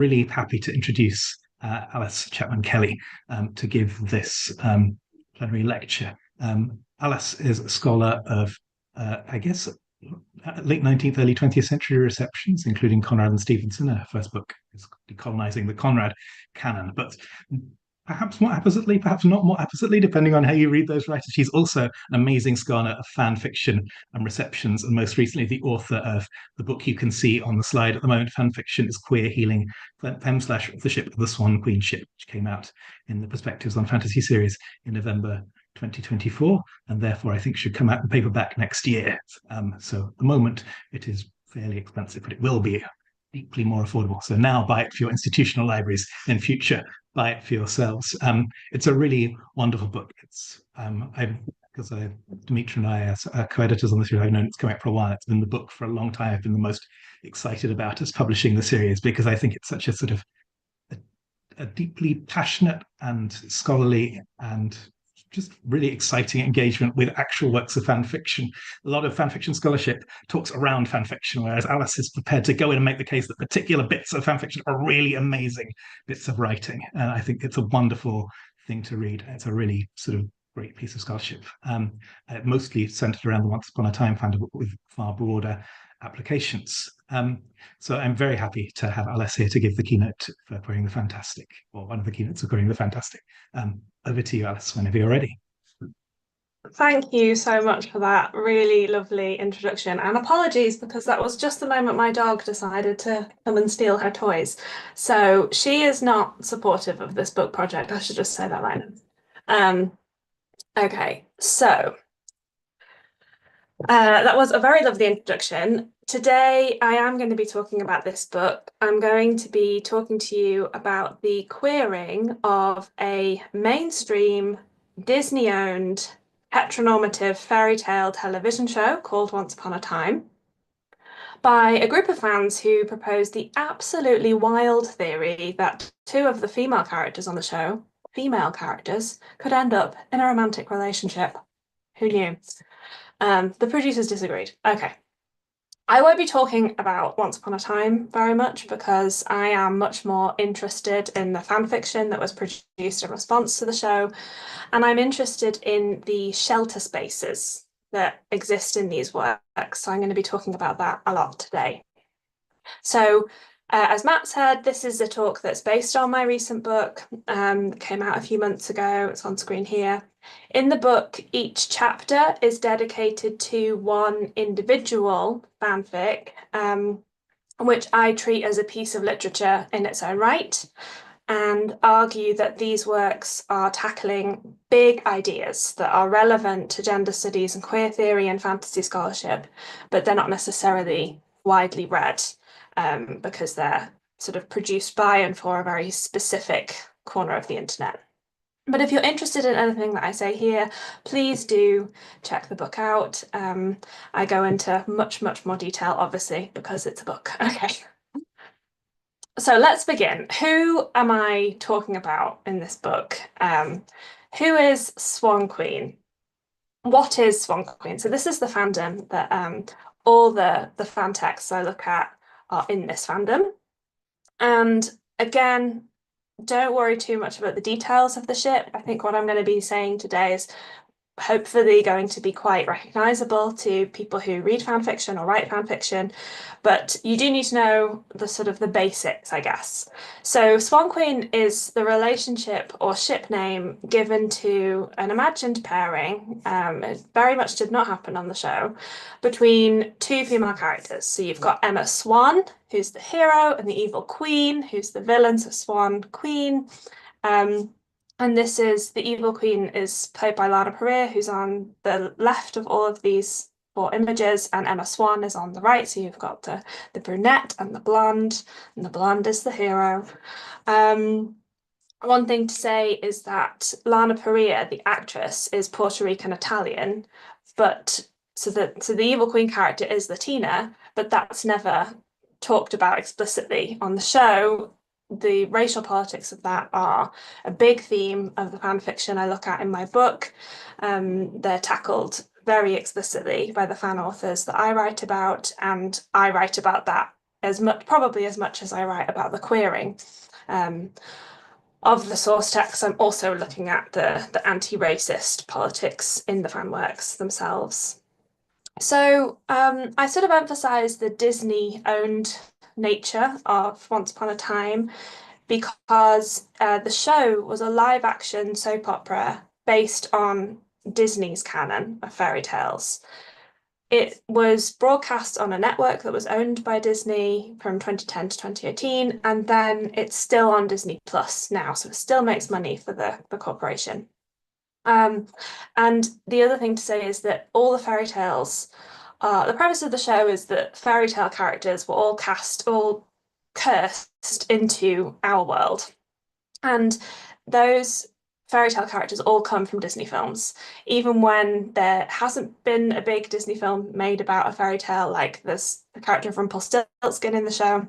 really happy to introduce Alice Chapman-Kelly to give this plenary lecture. Alice is a scholar of, I guess, late 19th, early 20th century receptions, including Conrad and Stevenson. Her first book is Decolonizing the Conrad Canon. But perhaps more appositely, perhaps not more appositely, depending on how you read those writers. She's also an amazing scholar of fan fiction and receptions, and most recently the author of the book you can see on the slide at the moment, Fan Fiction is Queer Healing, / The Ship of the Swan Queen Ship, which came out in the Perspectives on Fantasy series in November 2024, and therefore I think should come out in paperback next year. So at the moment it is fairly expensive, but it will be deeply more affordable. So now buy it for your institutional libraries. In future, buy it for yourselves. It's a really wonderful book. It's because Dimitri and I are co-editors on the series. I've known it's coming out for a while. It's been the book for a long time. I've been the most excited about us publishing the series because I think it's such a sort of a deeply passionate and scholarly and just really exciting engagement with actual works of fan fiction. A lot of fan fiction scholarship talks around fan fiction, whereas Alice is prepared to go in and make the case that particular bits of fan fiction are really amazing bits of writing. And I think it's a wonderful thing to read. It's a really sort of great piece of scholarship, mostly centered around the Once Upon a Time fandom with far broader applications. So I'm very happy to have Alice here to give the keynote for Querying the Fantastic, or one of the keynotes of Querying the Fantastic. Over to you, Alice, whenever you're ready. Thank you so much for that really lovely introduction, and apologies because that was just the moment my dog decided to come and steal her toys. So she is not supportive of this book project. I should just say that right now. Okay, so that was a very lovely introduction. Today, I am going to be talking about this book. I'm going to be talking to you about the queering of a mainstream Disney-owned heteronormative fairy tale television show called Once Upon a Time by a group of fans who proposed the absolutely wild theory that two of the female characters on the show, female characters, could end up in a romantic relationship. Who knew? The producers disagreed. Okay. I won't be talking about Once Upon a Time very much because I am much more interested in the fan fiction that was produced in response to the show, and I'm interested in the shelter spaces that exist in these works. So I'm going to be talking about that a lot today. So as Matt said, this is a talk that's based on my recent book that came out a few months ago. It's on screen here. In the book, each chapter is dedicated to one individual fanfic, which I treat as a piece of literature in its own right, and argue that these works are tackling big ideas that are relevant to gender studies and queer theory and fantasy scholarship, but they're not necessarily widely read because they're sort of produced by and for a very specific corner of the internet. But if you're interested in anything that I say here, please do check the book out. I go into much, much more detail, obviously, because it's a book. Okay. So let's begin. Who am I talking about in this book? Who is Swan Queen? What is Swan Queen? So this is the fandom that all the fan texts I look at are in this fandom. And again, don't worry too much about the details of the ship. I think what I'm going to be saying today is hopefully going to be quite recognizable to people who read fan fiction or write fan fiction, but you do need to know the sort of the basics, I guess. So Swan Queen is the relationship or ship name given to an imagined pairing. It very much did not happen on the show, between two female characters. So you've got Emma Swan, who's the hero, and the evil queen, who's the villain, so Swan Queen. And this is, the evil queen is played by Lana Pereira, who's on the left of all of these four images, and Emma Swan is on the right. So you've got the brunette and the blonde is the hero. One thing to say is that Lana Pereira, the actress, is Puerto Rican Italian, but so the evil queen character is Latina, but that's never talked about explicitly on the show. The racial politics of that are a big theme of the fan fiction I look at in my book. They're tackled very explicitly by the fan authors that I write about, and I write about that probably as much as I write about the queering of the source text. I'm also looking at the anti-racist politics in the fan works themselves. So I sort of emphasize the Disney-owned nature of Once Upon a Time because the show was a live-action soap opera based on Disney's canon of fairy tales. It was broadcast on a network that was owned by Disney from 2010 to 2018, and then it's still on Disney Plus now, so it still makes money for the corporation. And the other thing to say is that all the fairy tales, the premise of the show is that fairy tale characters were all cursed into our world. And those fairy tale characters all come from Disney films. Even when there hasn't been a big Disney film made about a fairy tale, like there's the character of Rumpelstiltskin in the show,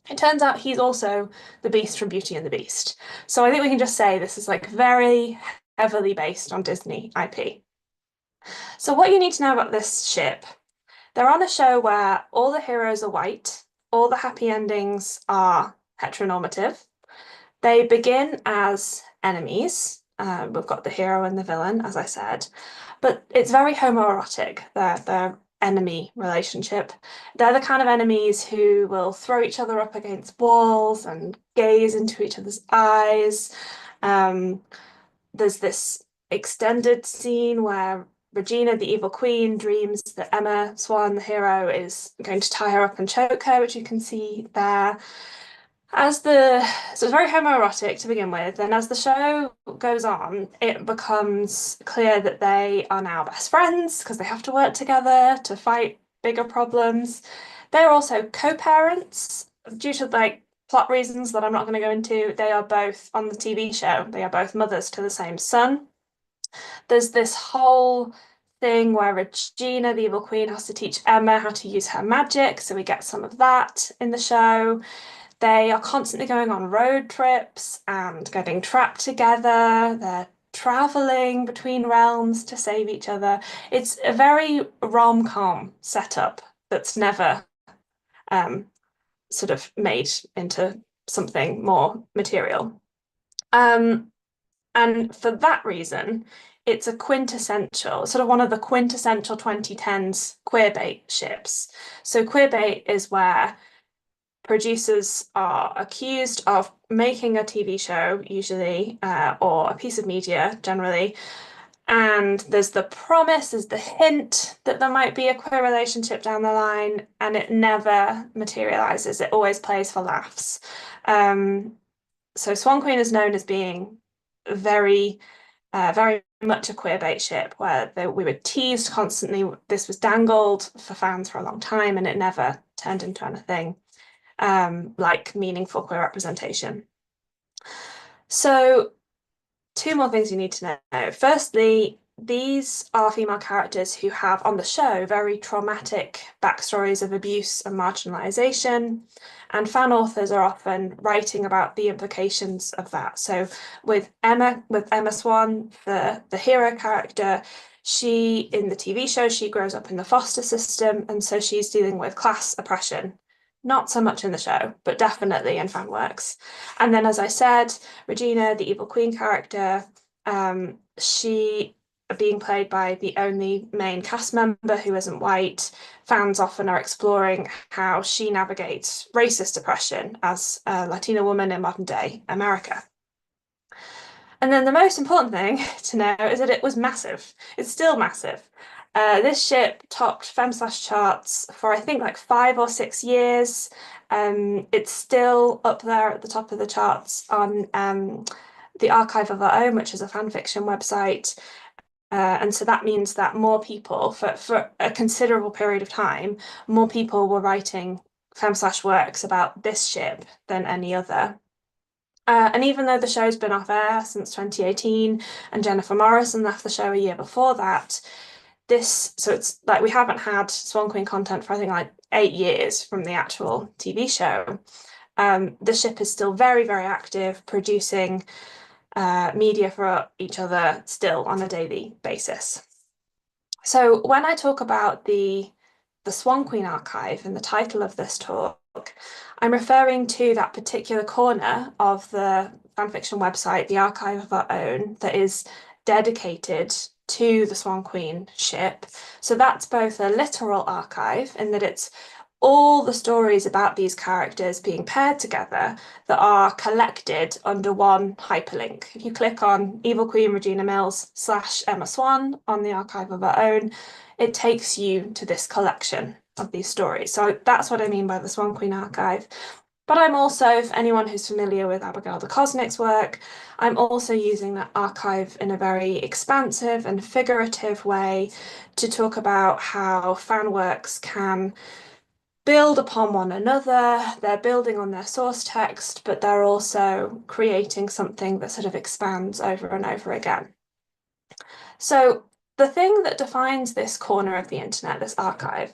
it turns out he's also the Beast from Beauty and the Beast. So I think we can just say this is like very heavily based on Disney IP. So what you need to know about this ship, they're on a show where all the heroes are white, all the happy endings are heteronormative. They begin as enemies. We've got the hero and the villain, as I said, but it's very homoerotic, their enemy relationship. They're the kind of enemies who will throw each other up against walls and gaze into each other's eyes. There's this extended scene where Regina, the evil queen, dreams that Emma, Swan, the hero, is going to tie her up and choke her, which you can see there. So it's very homoerotic to begin with, and as the show goes on, it becomes clear that they are now best friends because they have to work together to fight bigger problems. They're also co-parents due to like plot reasons that I'm not going to go into. They are both on the TV show. They are both mothers to the same son. There's this whole thing where Regina, the evil queen, has to teach Emma how to use her magic, so we get some of that in the show. They are constantly going on road trips and getting trapped together. They're traveling between realms to save each other. It's a very rom-com setup that's never sort of made into something more material. And for that reason, it's a quintessential, sort of one of the quintessential 2010s queerbait ships. So queerbait is where producers are accused of making a TV show, usually, or a piece of media generally, and there's the promise, there's the hint that there might be a queer relationship down the line, and it never materializes. It always plays for laughs. So Swan Queen is known as being very much a queerbait ship where we were teased constantly. This was dangled for fans for a long time, and it never turned into anything like meaningful queer representation. So, two more things you need to know. Firstly, these are female characters who have on the show very traumatic backstories of abuse and marginalization, and fan authors are often writing about the implications of that. So with Emma Swan, the hero character, she in the TV show, she grows up in the foster system, and so she's dealing with class oppression. Not so much in the show, but definitely in fan works. And then, as I said, Regina, the evil queen character, she being played by the only main cast member who isn't white, fans often are exploring how she navigates racist oppression as a Latina woman in modern day America. And then the most important thing to know is that it was massive. It's still massive. This ship topped FemSlash charts for I think like 5 or 6 years. It's still up there at the top of the charts on the Archive of Our Own, which is a fan fiction website. And so that means that more people, for a considerable period of time, more people were writing FemSlash works about this ship than any other. And even though the show's been off air since 2018 and Jennifer Morrison left the show a year before that, so it's like we haven't had Swan Queen content for I think like 8 years from the actual TV show. The ship is still very, very active, producing media for each other still on a daily basis. So when I talk about the the Swan Queen archive in the title of this talk, I'm referring to that particular corner of the fanfiction website, the Archive of Our Own, that is dedicated to the Swan Queen ship. So that's both a literal archive in that it's all the stories about these characters being paired together that are collected under one hyperlink. If you click on Evil Queen Regina Mills / Emma Swan on the Archive of Our Own, it takes you to this collection of these stories. So that's what I mean by the Swan Queen archive. But I'm also, for anyone who's familiar with Abigail de Cosnick's work, I'm also using that archive in a very expansive and figurative way to talk about how fan works can build upon one another. They're building on their source text, but they're also creating something that sort of expands over and over again. So the thing that defines this corner of the internet, this archive,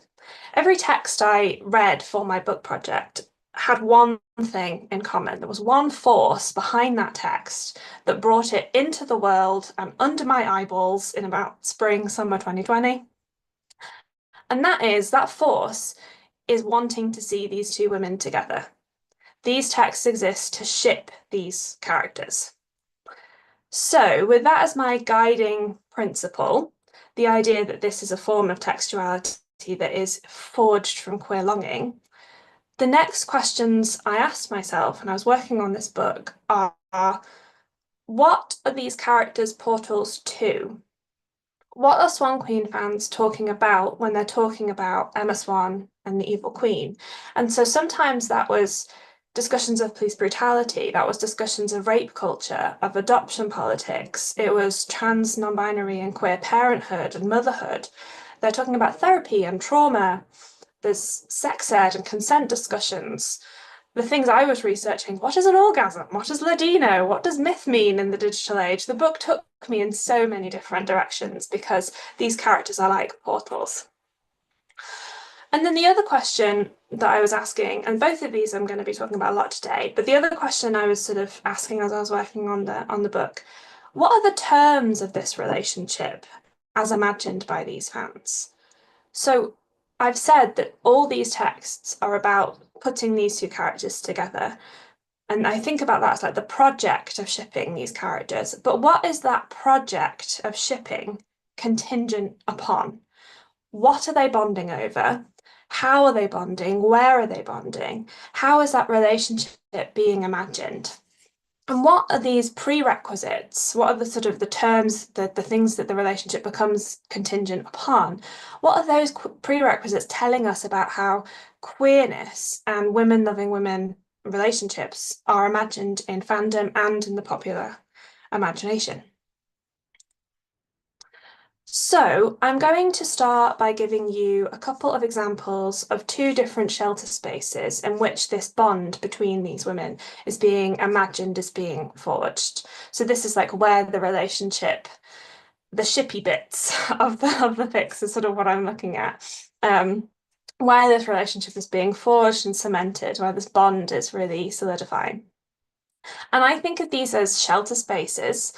every text I read for my book project had one thing in common. There was one force behind that text that brought it into the world and under my eyeballs in about spring, summer 2020. And that force is wanting to see these two women together. These texts exist to ship these characters. So, with that as my guiding principle, the idea that this is a form of textuality that is forged from queer longing, the next questions I asked myself when I was working on this book are, what are these characters portals to? What are Swan Queen fans talking about when they're talking about Emma Swan and the Evil Queen? And so sometimes that was discussions of police brutality, that was discussions of rape culture, of adoption politics, it was trans, non-binary and queer parenthood and motherhood. They're talking about therapy and trauma. There's sex ed and consent discussions. The things I was researching, what is an orgasm? What is Ladino? What does myth mean in the digital age? The book took me in so many different directions because these characters are like portals. And then the other question that I was asking, and both of these I'm going to be talking about a lot today, but the other question I was sort of asking as I was working on the book, what are the terms of this relationship as imagined by these fans? So I've said that all these texts are about putting these two characters together. And I think about that as like the project of shipping these characters. But what is that project of shipping contingent upon? What are they bonding over? How are they bonding? Where are they bonding? How is that relationship being imagined? And what are these prerequisites? What are the sort of the terms, the things that the relationship becomes contingent upon? What are those prerequisites telling us about how queerness and women loving women relationships are imagined in fandom and in the popular imagination? So I'm going to start by giving you a couple of examples of two different shelter spaces in which this bond between these women is being imagined as being forged. So this is like where the relationship, the shippy bits of the fics is sort of what I'm looking at. Where this relationship is being forged and cemented, where this bond is really solidifying. And I think of these as shelter spaces.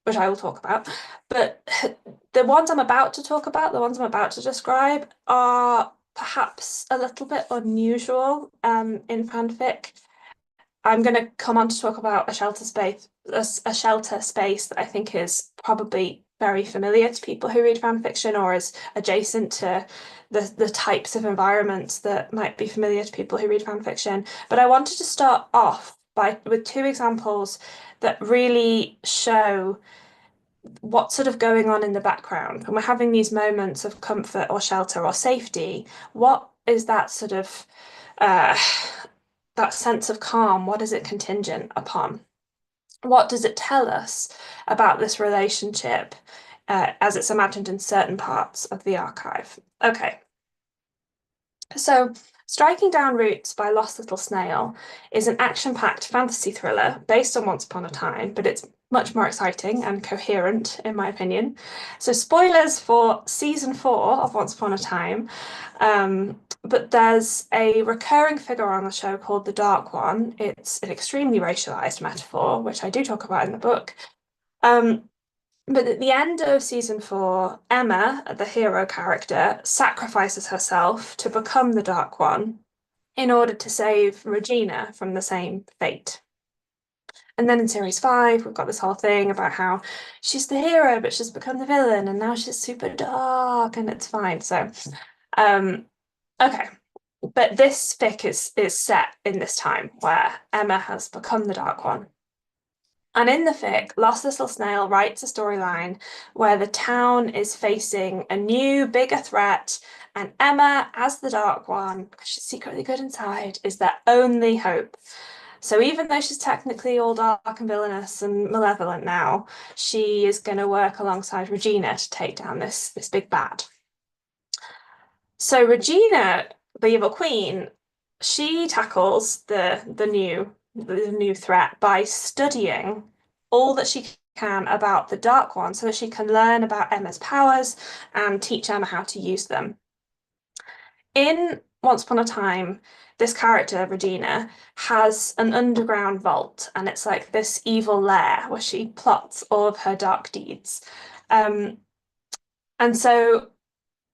Which I will talk about. But the ones I'm about to talk about, the ones I'm about to describe, are perhaps a little bit unusual in fanfic. I'm going to come on to talk about a shelter space that I think is probably very familiar to people who read fanfiction or is adjacent to the types of environments that might be familiar to people who read fanfiction. But I wanted to start off with two examples that really show what's sort of going on in the background. When we're having these moments of comfort or shelter or safety, what is that sort of that sense of calm? What is it contingent upon? What does it tell us about this relationship as it's imagined in certain parts of the archive? Okay. So, Striking Down Roots by Lost Little Snail is an action-packed fantasy thriller based on Once Upon a Time, but it's much more exciting and coherent, in my opinion. So, spoilers for season 4 of Once Upon a Time, but there's a recurring figure on the show called the Dark One. It's an extremely racialized metaphor, which I do talk about in the book. But at the end of season 4, Emma, the hero character, sacrifices herself to become the Dark One in order to save Regina from the same fate. And then in series 5, we've got this whole thing about how she's the hero, but she's become the villain, and now she's super dark, and it's fine. So, um, okay. But this fic is set in this time where Emma has become the Dark One. And in the fic, Lost Little Snail writes a storyline where the town is facing a new, bigger threat, and Emma, as the Dark One, because she's secretly good inside, is their only hope. So even though she's technically all dark and villainous and malevolent now, she is going to work alongside Regina to take down this big bad. So Regina, the evil queen, she tackles the new threat by studying all that she can about the Dark One so that she can learn about Emma's powers and teach Emma how to use them. In Once Upon a Time, this character, Regina, has an underground vault, and it's like this evil lair where she plots all of her dark deeds. And so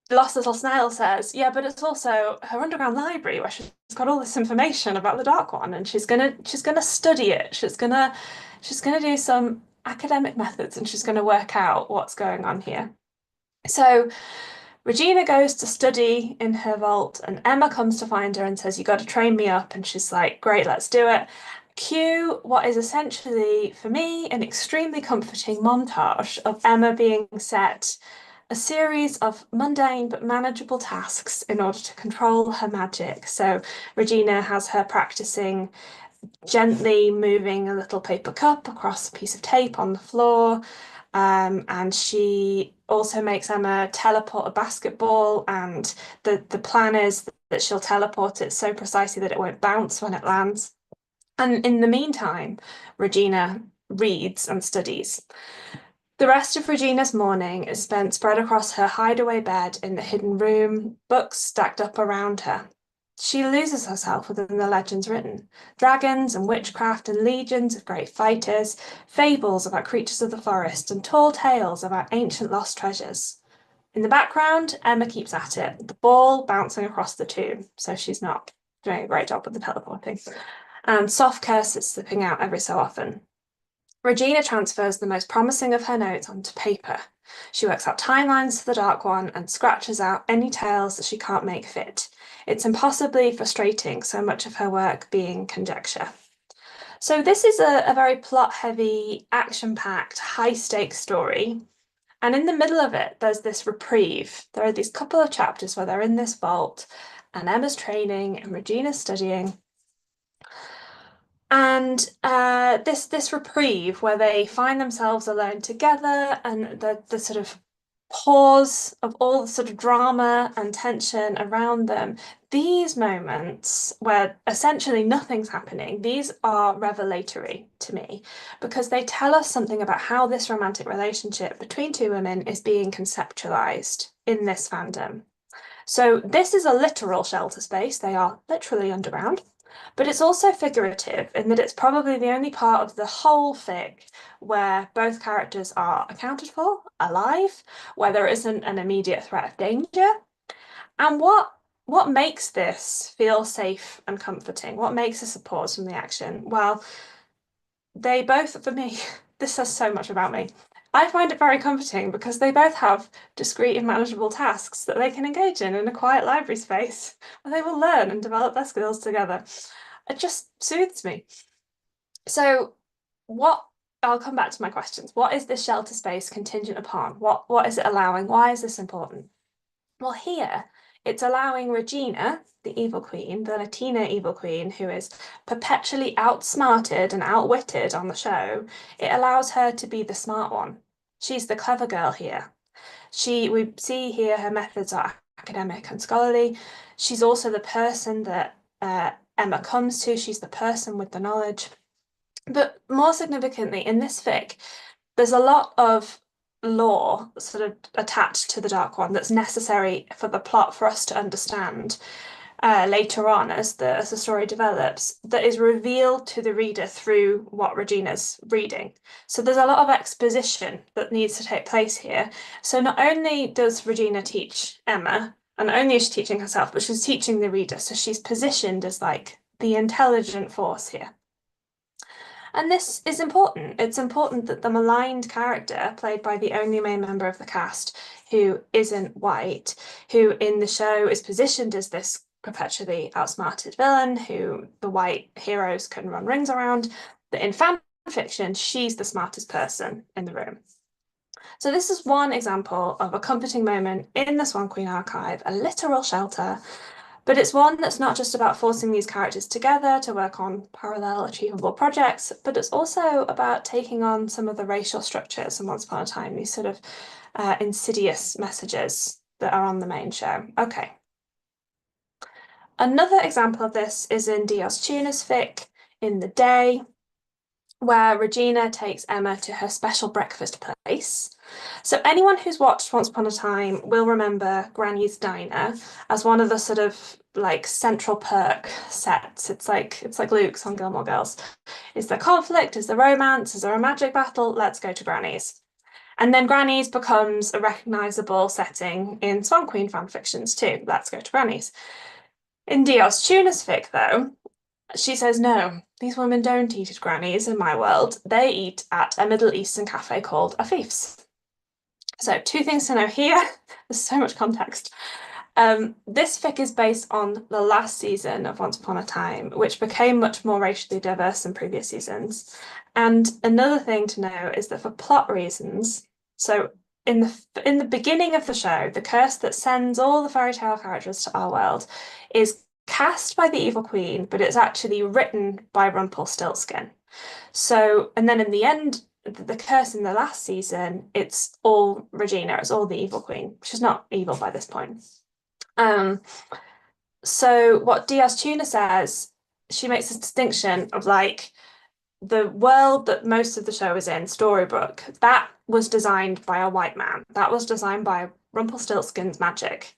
Lost Little Snail says, yeah, but it's also her underground library where she's got all this information about the Dark One, and she's gonna study it. She's gonna do some academic methods, and she's gonna work out what's going on here. So Regina goes to study in her vault, and Emma comes to find her and says, you got to train me up. And she's like, great, let's do it. Cue what is essentially, for me, an extremely comforting montage of Emma being set a series of mundane but manageable tasks in order to control her magic. So Regina has her practicing gently moving a little paper cup across a piece of tape on the floor. And she also makes Emma teleport a basketball, and the plan is that she'll teleport it so precisely that it won't bounce when it lands. And in the meantime, Regina reads and studies. The rest of Regina's morning is spent spread across her hideaway bed in the hidden room, books stacked up around her. She loses herself within the legends written: dragons and witchcraft and legions of great fighters, fables about creatures of the forest, and tall tales about ancient lost treasures. In the background, Emma keeps at it, the ball bouncing across the tomb, so she's not doing a great job with the teleporting, and soft curses slipping out every so often. Regina transfers the most promising of her notes onto paper. She works out timelines for the Dark One and scratches out any tales that she can't make fit. It's impossibly frustrating, so much of her work being conjecture. So this is a very plot-heavy, action-packed, high-stakes story. And in the middle of it, there's this reprieve. There are these couple of chapters where they're in this vault, and Emma's training and Regina's studying. And this reprieve where they find themselves alone together, and the sort of pause of all the sort of drama and tension around them, these moments where essentially nothing's happening, these are revelatory to me because they tell us something about how this romantic relationship between two women is being conceptualized in this fandom. So this is a literal shelter space. They are literally underground. But it's also figurative in that it's probably the only part of the whole fic where both characters are accounted for, alive, where there isn't an immediate threat of danger. And what makes this feel safe and comforting? What makes us a pause from the action? Well, they both, for me, this says so much about me. I find it very comforting because they both have discrete and manageable tasks that they can engage in a quiet library space where they will learn and develop their skills together. It just soothes me. So I'll come back to my questions. What is this shelter space contingent upon? What is it allowing? Why is this important? Well, here it's allowing Regina, the evil queen, the Latina evil queen, who is perpetually outsmarted and outwitted on the show, it allows her to be the smart one. She's the clever girl here. We see here her methods are academic and scholarly. She's also the person that Emma comes to. She's the person with the knowledge. But more significantly, in this fic, there's a lot of lore sort of attached to the Dark One that's necessary for the plot for us to understand. later on as the story develops that is revealed to the reader through what Regina's reading. So there's a lot of exposition that needs to take place here. So not only does Regina teach Emma, and not only is she teaching herself, but she's teaching the reader. So she's positioned as like the intelligent force here. And this is important. It's important that the maligned character, played by the only male member of the cast who isn't white, who in the show is positioned as this perpetually outsmarted villain who the white heroes can run rings around, that in fan fiction, she's the smartest person in the room. So this is one example of a comforting moment in the Swan Queen archive, a literal shelter, but it's one that's not just about forcing these characters together to work on parallel achievable projects, but it's also about taking on some of the racial structures and Once Upon a Time, these sort of insidious messages that are on the main show. Okay. Another example of this is in D.S. Tuner's fic, In the Day, where Regina takes Emma to her special breakfast place. So anyone who's watched Once Upon a Time will remember Granny's Diner as one of the sort of like central perk sets. It's like Luke's on Gilmore Girls. Is there conflict? Is there romance? Is there a magic battle? Let's go to Granny's. And then Granny's becomes a recognizable setting in Swan Queen fanfictions too. Let's go to Granny's. In D.S. Tuner's fic, though, she says, no, these women don't eat at Granny's in my world. They eat at a Middle Eastern cafe called Afif's. So 2 things to know here. There's so much context. This fic is based on the last season of Once Upon a Time, which became much more racially diverse than previous seasons. And another thing to know is that for plot reasons, so in the beginning of the show, the curse that sends all the fairy tale characters to our world is cast by the evil queen, but it's actually written by Rumpelstiltskin. So, and then in the end, the curse in the last season, it's all Regina, it's all the evil queen. She's not evil by this point. So what D.S. Tuner says, she makes this distinction of like the world that most of the show is in, Storybrooke, that was designed by a white man. That was designed by Rumpelstiltskin's magic.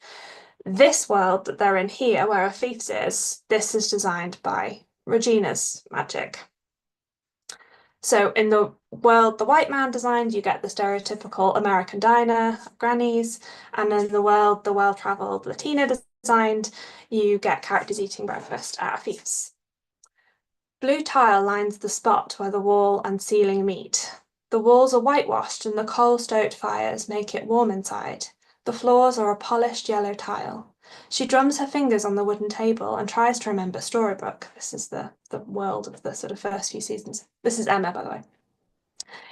This world that they're in here, where Afif's is, this is designed by Regina's magic. So in the world the white man designed, you get the stereotypical American diner, Granny's, and in the world the well-traveled Latina designed, you get characters eating breakfast at Afif's. Blue tile lines the spot where the wall and ceiling meet. The walls are whitewashed and the coal-stoked fires make it warm inside. The floors are a polished yellow tile. She drums her fingers on the wooden table and tries to remember Storybrooke. This is the world of the sort of first few seasons. This is Emma, by the way.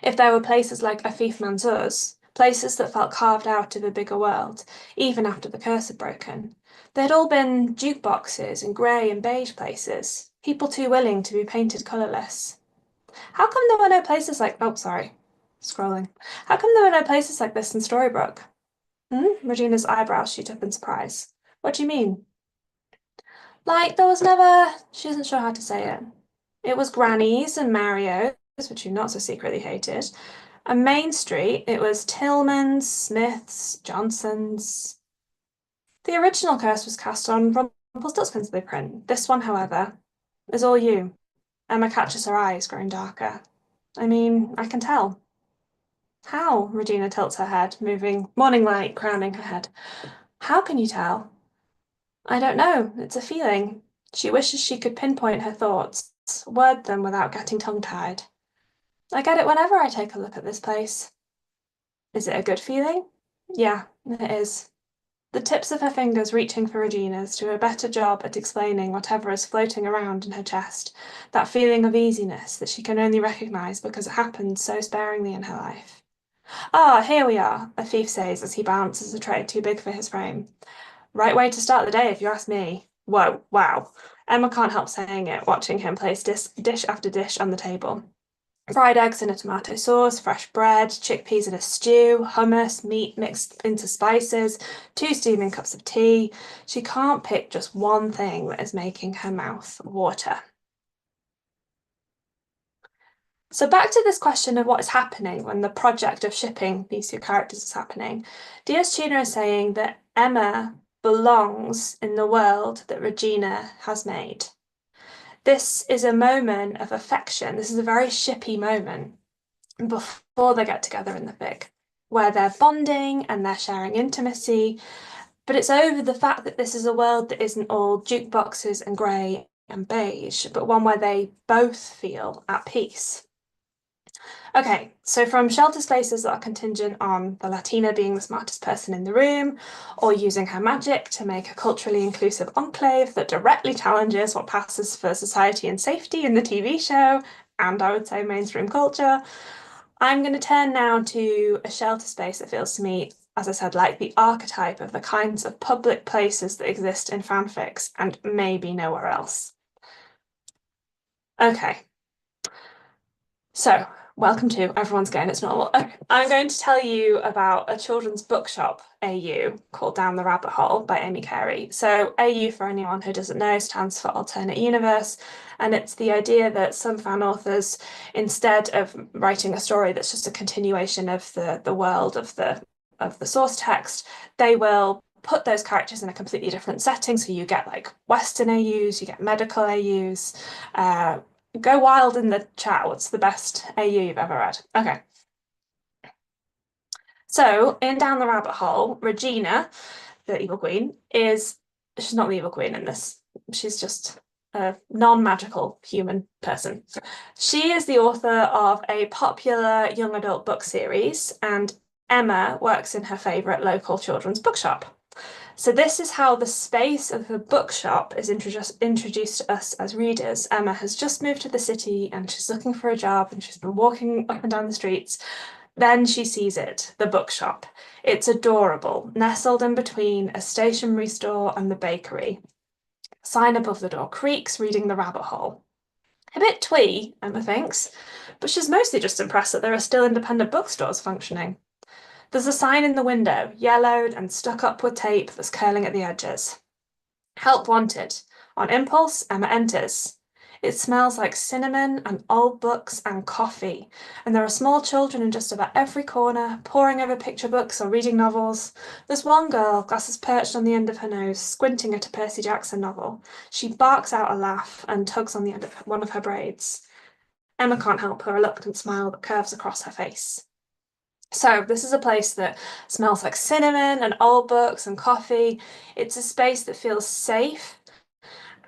If there were places like Afif Manzour's, places that felt carved out of a bigger world, even after the curse had broken, they'd all been jukeboxes and grey and beige places, people too willing to be painted colourless. How come there were no places like... Oh, sorry. Scrolling. How come there were no places like this in Storybrooke? Regina's eyebrows shoot up in surprise. What do you mean? Like, there was never... She isn't sure how to say it. It was Granny's and Mario's, which you not so secretly hated. And Main Street, it was Tillman's, Smith's, Johnson's. The original curse was cast on Rumpelstiltskin's blueprint. This one, however, is all you. Emma catches her eyes growing darker. I mean, I can tell. How? Regina tilts her head, moving, morning light crowning her head. How can you tell? I don't know. It's a feeling. She wishes she could pinpoint her thoughts, word them without getting tongue-tied. I get it whenever I take a look at this place. Is it a good feeling? Yeah, it is. The tips of her fingers reaching for Regina's do a better job at explaining whatever is floating around in her chest, that feeling of easiness that she can only recognise because it happened so sparingly in her life. Ah, here we are, Afif says as he balances a tray too big for his frame. Right way to start the day, if you ask me. Whoa, wow. Emma can't help saying it, watching him place dish after dish on the table. Fried eggs in a tomato sauce, fresh bread, chickpeas in a stew, hummus, meat mixed into spices, 2 steaming cups of tea. She can't pick just one thing that is making her mouth water. So back to this question of what is happening when the project of shipping these 2 characters is happening. D.S. Tuner is saying that Emma belongs in the world that Regina has made. This is a moment of affection. This is a very shippy moment before they get together in the fic, where they're bonding and they're sharing intimacy. But it's over the fact that this is a world that isn't all jukeboxes and grey and beige, but one where they both feel at peace. Okay, so from shelter spaces that are contingent on the Latina being the smartest person in the room, or using her magic to make a culturally inclusive enclave that directly challenges what passes for society and safety in the TV show, and I would say mainstream culture, I'm going to turn now to a shelter space that feels to me, as I said, like the archetype of the kinds of public places that exist in fanfics and maybe nowhere else. Okay. So, welcome to Everyone's Going It's Normal. Okay, I'm going to tell you about a children's bookshop AU called Down the Rabbit Hole by Amy Carey. So AU, for anyone who doesn't know, stands for Alternate Universe, and it's the idea that some fan authors, instead of writing a story that's just a continuation of the world of the source text, they will put those characters in a completely different setting. So you get like Western AUs, you get medical AUs, go wild in the chat. What's the best AU you've ever read? Okay. So in Down the Rabbit Hole, Regina, the evil queen, she's not the evil queen in this. She's just a non-magical human person. She is the author of a popular young adult book series, and Emma works in her favourite local children's bookshop. So this is how the space of the bookshop is introduced to us as readers. Emma has just moved to the city and she's looking for a job and she's been walking up and down the streets. Then she sees it, the bookshop. It's adorable, nestled in between a stationery store and the bakery. Sign above the door creaks, reading The Rabbit Hole. A bit twee, Emma thinks, but she's mostly just impressed that there are still independent bookstores functioning. There's a sign in the window, yellowed and stuck up with tape that's curling at the edges. Help wanted. On impulse, Emma enters. It smells like cinnamon and old books and coffee, and there are small children in just about every corner, poring over picture books or reading novels. There's one girl, glasses perched on the end of her nose, squinting at a Percy Jackson novel. She barks out a laugh and tugs on the end of one of her braids. Emma can't help her reluctant smile that curves across her face. So this is a place that smells like cinnamon and old books and coffee. It's a space that feels safe.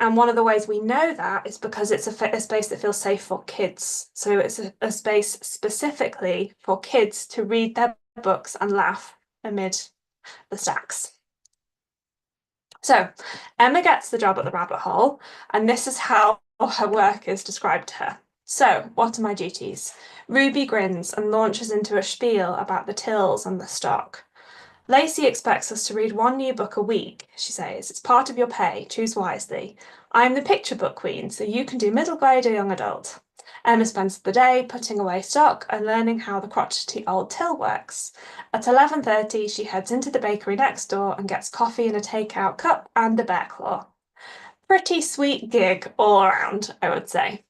And one of the ways we know that is because it's a space that feels safe for kids. So it's a space specifically for kids to read their books and laugh amid the stacks. So Emma gets the job at the Rabbit Hole, and this is how her work is described to her. So, what are my duties? Ruby grins and launches into a spiel about the tills and the stock. Lacey expects us to read one new book a week, she says. It's part of your pay. Choose wisely. I'm the picture book queen, so you can do middle grade or young adult. Emma spends the day putting away stock and learning how the crotchety old till works. At 11:30, she heads into the bakery next door and gets coffee in a takeout cup and a bear claw. Pretty sweet gig all around, I would say.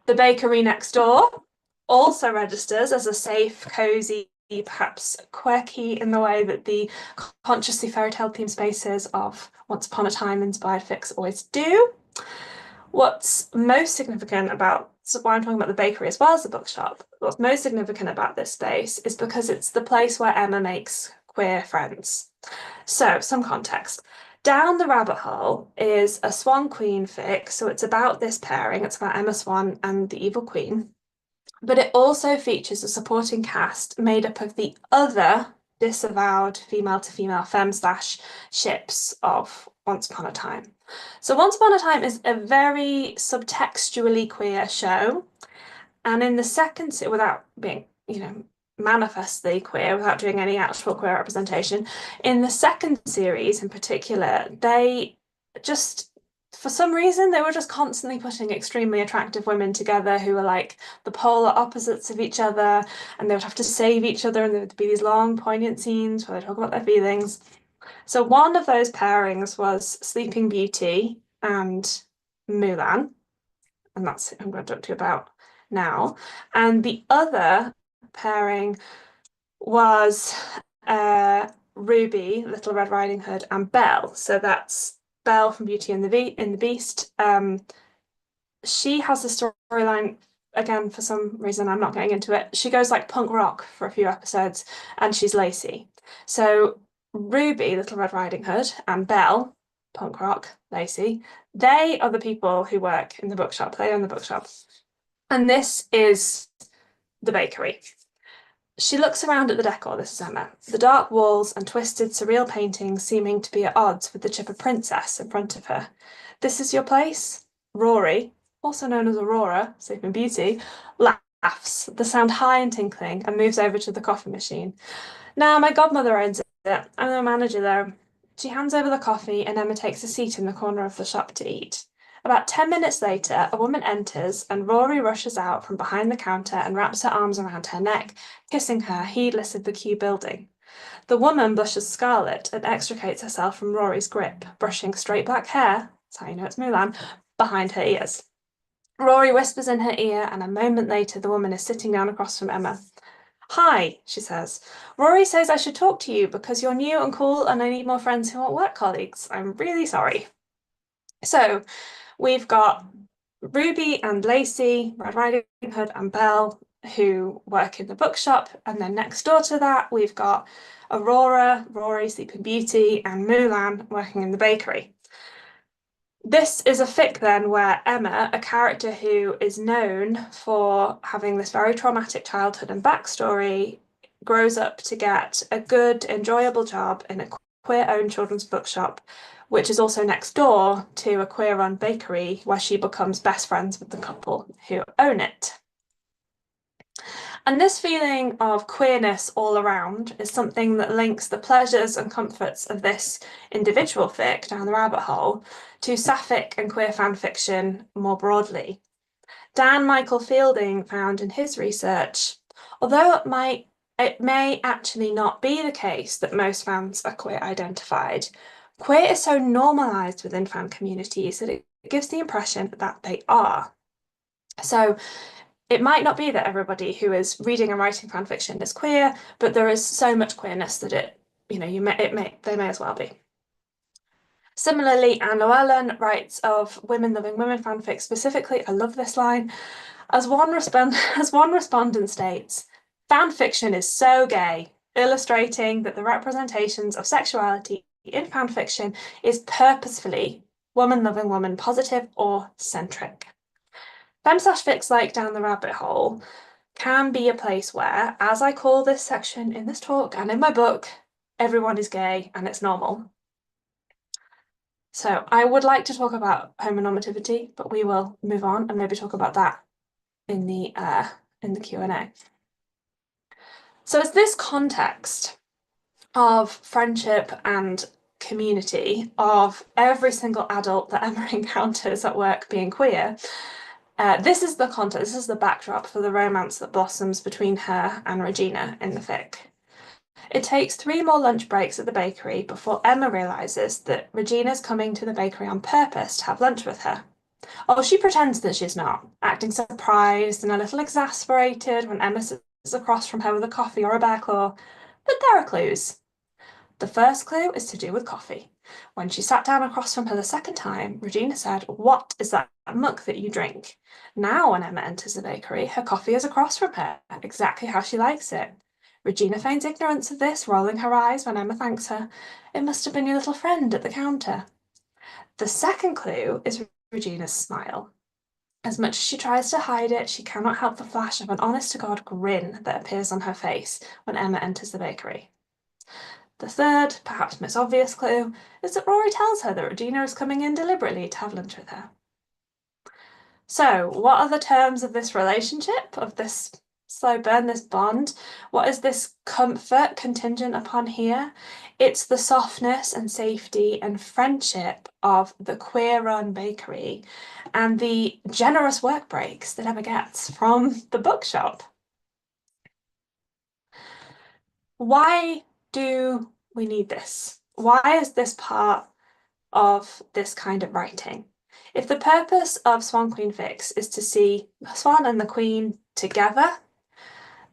The bakery next door also registers as a safe, cosy, perhaps quirky in the way that the consciously fairy tale themed spaces of Once Upon a Time inspired fics always do. What's most significant about, so why I'm talking about the bakery as well as the bookshop, what's most significant about this space is because it's the place where Emma makes queer friends. So, some context. Down the Rabbit Hole is a Swan Queen fic, so it's about this pairing. It's about Emma Swan and the Evil Queen. But it also features a supporting cast made up of the other disavowed female-to-female femme/ships of Once Upon a Time. So Once Upon a Time is a very subtextually queer show. And in the second, without being, manifestly queer, without doing any actual queer representation, in the second series in particular, they just, for some reason, they were just constantly putting extremely attractive women together who were like the polar opposites of each other, and they would have to save each other, and there would be these long, poignant scenes where they talk about their feelings. So one of those pairings was Sleeping Beauty and Mulan, and that's who I'm going to talk to you about now. And the other pairing was Ruby, Little Red Riding Hood, and Belle. So that's Belle from Beauty and the Beast. She has a storyline, again, for some reason I'm not getting into it. She goes like punk rock for a few episodes, and she's Lacey. So Ruby, Little Red Riding Hood, and Belle, punk rock, Lacey, they are the people who work in the bookshop. They own the bookshop. And this is the bakery. She looks around at the decor, this is Emma. The dark walls and twisted, surreal paintings seeming to be at odds with the chipper princess in front of her. This is your place? Rory, also known as Aurora, Sleeping Beauty, laughs, the sound high and tinkling, and moves over to the coffee machine. Now, my godmother owns it. I'm the manager there. She hands over the coffee, and Emma takes a seat in the corner of the shop to eat. About 10 minutes later, a woman enters, and Rory rushes out from behind the counter and wraps her arms around her neck, kissing her, heedless of the queue building. The woman blushes scarlet and extricates herself from Rory's grip, brushing straight black hair, that's how you know it's Mulan, behind her ears. Rory whispers in her ear, and a moment later the woman is sitting down across from Emma. Hi, she says. Rory says I should talk to you because you're new and cool and I need more friends who aren't work colleagues. I'm really sorry. So we've got Ruby and Lacey, Red Riding Hood and Belle, who work in the bookshop. And then next door to that, we've got Aurora, Rory, Sleeping Beauty, and Mulan working in the bakery. This is a fic then where Emma, a character who is known for having this very traumatic childhood and backstory, grows up to get a good, enjoyable job in a queer-owned children's bookshop, which is also next door to a queer-run bakery where she becomes best friends with the couple who own it. And this feeling of queerness all around is something that links the pleasures and comforts of this individual fic down the rabbit hole to sapphic and queer fan fiction more broadly. Dan Michael Fielding found in his research, although it may actually not be the case that most fans are queer identified, queer is so normalised within fan communities that it gives the impression that they are. So it might not be that everybody who is reading and writing fan fiction is queer, but there is so much queerness that they may as well be. Similarly, Anne Llewellyn writes of women loving women fanfic specifically. I love this line. As one respondent states, fan fiction is so gay, illustrating that the representations of sexuality in fan fiction is purposefully woman loving woman positive or centric. Fem/fics like Down the Rabbit Hole can be a place where, as I call this section in this talk and in my book, everyone is gay and it's normal. So I would like to talk about homonormativity, but we will move on and maybe talk about that in the Q&A. So it's this context of friendship and community of every single adult that Emma encounters at work being queer. This is the context, this is the backdrop for the romance that blossoms between her and Regina in the fic. It takes 3 more lunch breaks at the bakery before Emma realises that Regina's coming to the bakery on purpose to have lunch with her. Oh, she pretends that she's not, acting surprised and a little exasperated when Emma sits across from her with a coffee or a bear claw. But there are clues. The first clue is to do with coffee. When she sat down across from her the second time, Regina said, "What is that muck that you drink?" Now, when Emma enters the bakery, her coffee is across from her, exactly how she likes it. Regina feigns ignorance of this, rolling her eyes when Emma thanks her. It must have been your little friend at the counter. The second clue is Regina's smile. As much as she tries to hide it, she cannot help the flash of an honest-to-God grin that appears on her face when Emma enters the bakery. The third, perhaps most obvious clue, is that Rory tells her that Regina is coming in deliberately to have lunch with her. So, what are the terms of this relationship, of this slow burn, this bond? What is this comfort contingent upon here? It's the softness and safety and friendship of the queer-run bakery and the generous work breaks that Emma gets from the bookshop. Why do we need this? Why is this part of this kind of writing? If the purpose of Swan Queen Fics is to see Swan and the Queen together,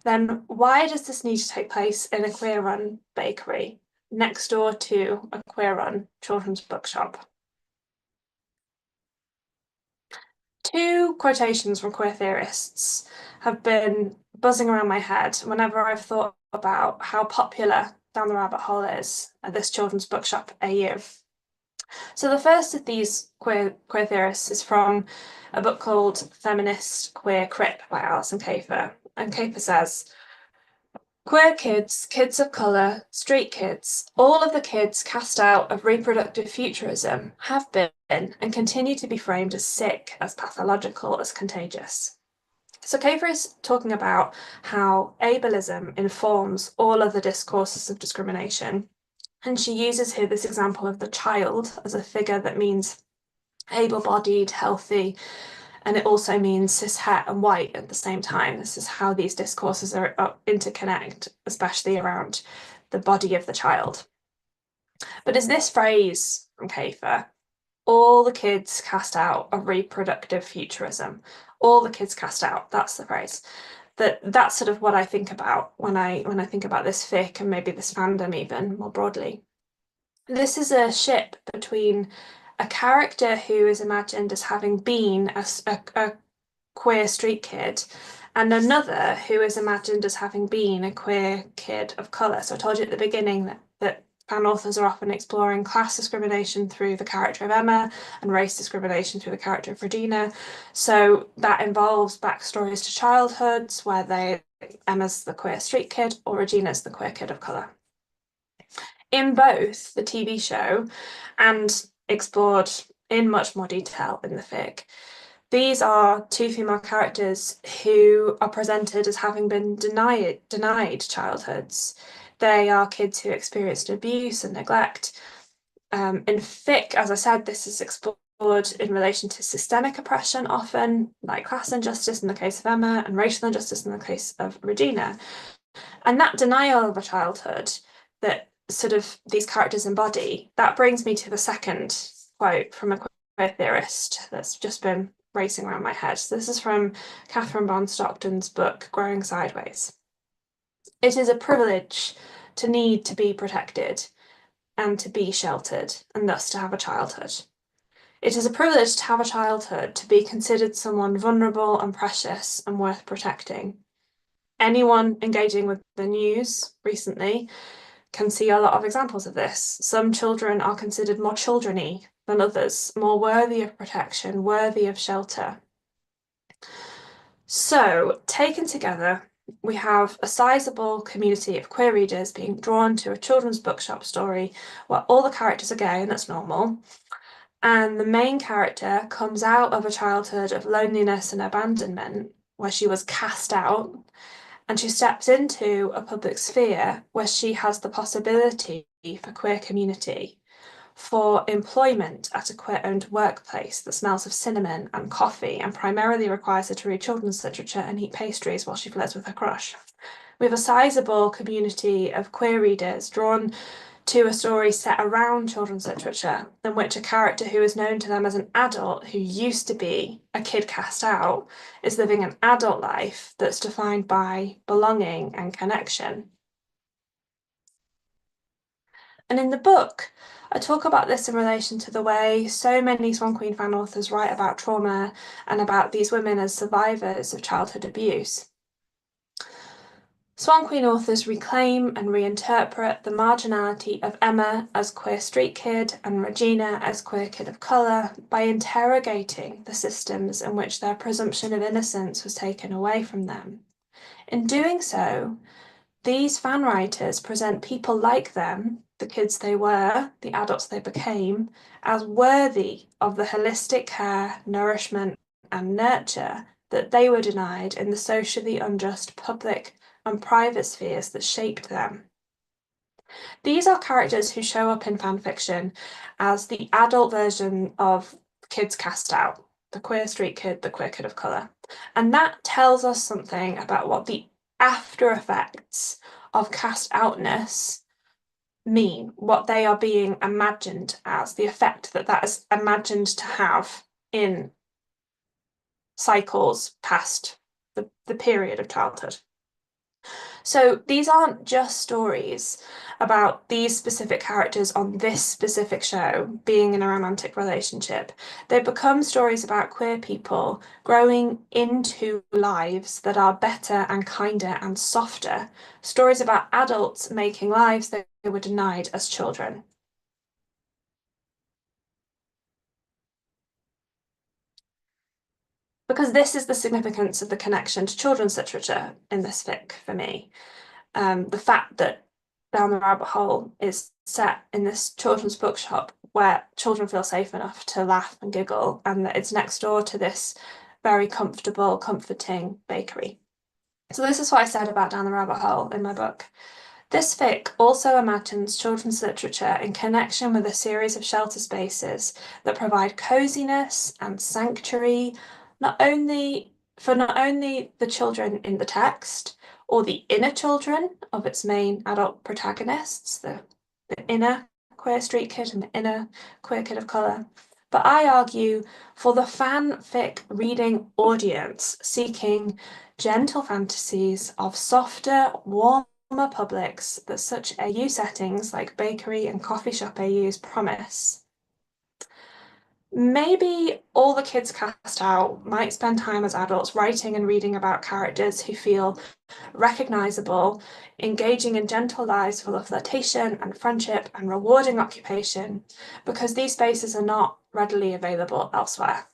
then why does this need to take place in a queer-run bakery? next door to a queer-run children's bookshop. Two quotations from queer theorists have been buzzing around my head whenever I've thought about how popular Down the Rabbit Hole is at this children's bookshop AU. So the first of these queer theorists is from a book called Feminist Queer Crip by Alison Kafer. And Kafer says, queer kids, kids of colour, street kids, all of the kids cast out of reproductive futurism have been and continue to be framed as sick, as pathological, as contagious. So Kafer is talking about how ableism informs all of the discourses of discrimination. And she uses here this example of the child as a figure that means able-bodied, healthy, and it also means cis-het and white at the same time. This is how these discourses are interconnect, especially around the body of the child. But is this phrase from Kafer, all the kids cast out of reproductive futurism, all the kids cast out, that's the phrase. That's sort of what I think about when I think about this fic and maybe this fandom even more broadly. This is a ship between a character who is imagined as having been a queer street kid and another who is imagined as having been a queer kid of colour. So I told you at the beginning that fan authors are often exploring class discrimination through the character of Emma and race discrimination through the character of Regina. So that involves backstories to childhoods where Emma's the queer street kid or Regina's the queer kid of colour. In both the TV show and explored in much more detail in the fic, these are two female characters who are presented as having been denied childhoods. They are kids who experienced abuse and neglect. In fic, as I said, this is explored in relation to systemic oppression often, like class injustice in the case of Emma and racial injustice in the case of Regina. And that denial of a childhood that sort of these characters embody, that brings me to the second quote from a queer theorist that's just been racing around my head. So this is from Catherine Barnes Stockton's book, Growing Sideways. It is a privilege to need to be protected and to be sheltered, and thus to have a childhood. It is a privilege to have a childhood, to be considered someone vulnerable and precious and worth protecting. Anyone engaging with the news recently can see a lot of examples of this. Some children are considered more children-y than others, more worthy of protection, worthy of shelter. So, taken together, we have a sizable community of queer readers being drawn to a children's bookshop story where all the characters are gay, and that's normal. And the main character comes out of a childhood of loneliness and abandonment where she was cast out, and she steps into a public sphere where she has the possibility for queer community, for employment at a queer-owned workplace that smells of cinnamon and coffee and primarily requires her to read children's literature and eat pastries while she flirts with her crush. We have a sizable community of queer readers drawn to a story set around children's literature in which a character who is known to them as an adult who used to be a kid cast out is living an adult life that's defined by belonging and connection. And in the book, I talk about this in relation to the way so many Swan Queen fan authors write about trauma and about these women as survivors of childhood abuse. Swan Queen authors reclaim and reinterpret the marginality of Emma as queer street kid and Regina as queer kid of colour by interrogating the systems in which their presumption of innocence was taken away from them. In doing so, these fan writers present people like them, the kids they were, the adults they became, as worthy of the holistic care, nourishment, and nurture that they were denied in the socially unjust public and private spheres that shaped them. These are characters who show up in fan fiction as the adult version of kids cast out, the queer street kid, the queer kid of colour. And that tells us something about what the after effects of cast outness mean, what they are being imagined as, the effect that is imagined to have in cycles past the period of childhood. So these aren't just stories about these specific characters on this specific show being in a romantic relationship. They become stories about queer people growing into lives that are better and kinder and softer. Stories about adults making lives they were denied as children. Because this is the significance of the connection to children's literature in this fic for me. The fact that Down the Rabbit Hole is set in this children's bookshop where children feel safe enough to laugh and giggle, and that it's next door to this very comfortable, comforting bakery. So this is what I said about Down the Rabbit Hole in my book. This fic also imagines children's literature in connection with a series of shelter spaces that provide coziness and sanctuary, not only the children in the text or the inner children of its main adult protagonists, the inner queer street kid and the inner queer kid of colour, but I argue for the fanfic reading audience seeking gentle fantasies of softer, warmer publics that such AU settings like bakery and coffee shop AUs promise. Maybe all the kids cast out might spend time as adults writing and reading about characters who feel recognisable, engaging in gentle lives full of flirtation and friendship and rewarding occupation, because these spaces are not readily available elsewhere.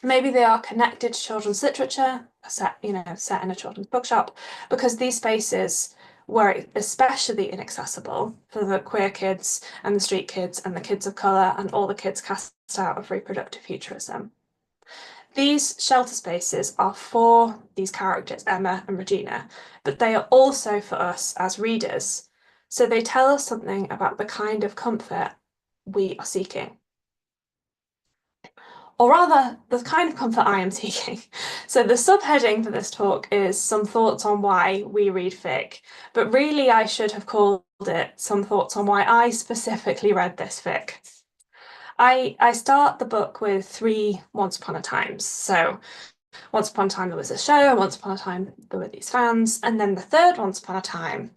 Maybe they are connected to children's literature, set in a children's bookshop, because these spaces were especially inaccessible for the queer kids and the street kids and the kids of colour and all the kids cast out of reproductive futurism. These shelter spaces are for these characters, Emma and Regina, but they are also for us as readers. So they tell us something about the kind of comfort we are seeking. Or rather, the kind of comfort I am seeking. So the subheading for this talk is some thoughts on why we read fic, but really I should have called it some thoughts on why I specifically read this fic. I start the book with 3 Once Upon a Times. So once upon a time there was a show, and once upon a time there were these fans, and then the third Once Upon a Time.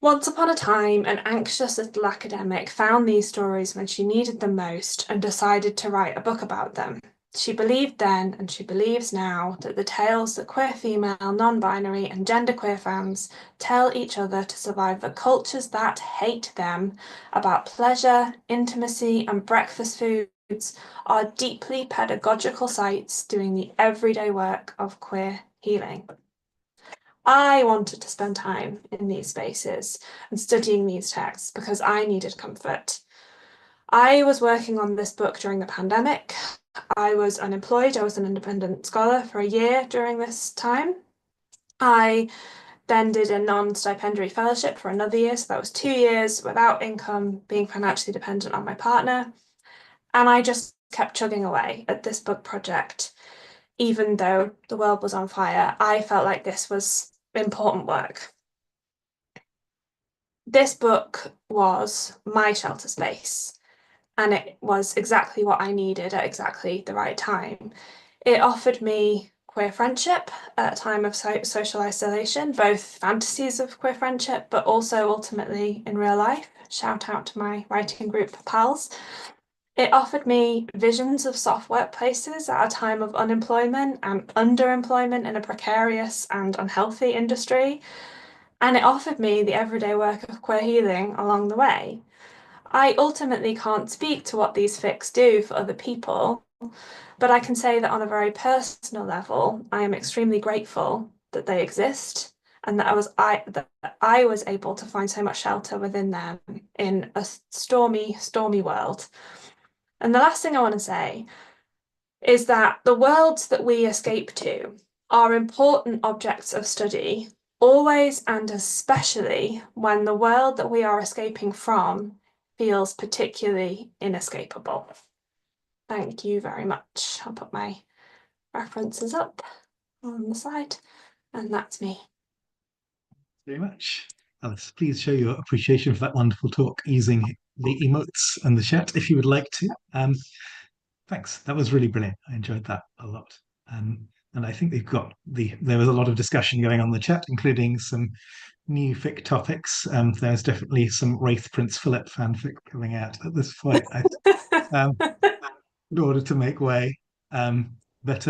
Once upon a time, an anxious little academic found these stories when she needed them most and decided to write a book about them. She believed then, and she believes now, that the tales that queer female, non-binary and genderqueer fans tell each other to survive the cultures that hate them about pleasure, intimacy and breakfast foods are deeply pedagogical sites doing the everyday work of queer healing. I wanted to spend time in these spaces and studying these texts because I needed comfort. I was working on this book during the pandemic. I was unemployed. I was an independent scholar for a year during this time. I then did a non-stipendiary fellowship for another year, so that was 2 years without income, being financially dependent on my partner. And I just kept chugging away at this book project. Even though the world was on fire, I felt like this was important work. This book was my shelter space, and it was exactly what I needed at exactly the right time. It offered me queer friendship at a time of social isolation, both fantasies of queer friendship, but also ultimately in real life. Shout out to my writing group pals. It offered me visions of soft workplaces at a time of unemployment and underemployment in a precarious and unhealthy industry. And it offered me the everyday work of queer healing along the way. I ultimately can't speak to what these fics do for other people, but I can say that on a very personal level, I am extremely grateful that they exist and that I was able to find so much shelter within them in a stormy, stormy world. And the last thing I want to say is that the worlds that we escape to are important objects of study, always and especially when the world that we are escaping from feels particularly inescapable. Thank you very much. I'll put my references up on the side, and that's me. Very much. Alice, please show your appreciation for that wonderful talk using the emotes and the chat if you would like to. Thanks. That was really brilliant. I enjoyed that a lot. and I think there was a lot of discussion going on in the chat, including some new fic topics. There's definitely some Wraith Prince Philip fanfic coming out at this point, um, in order to make way. But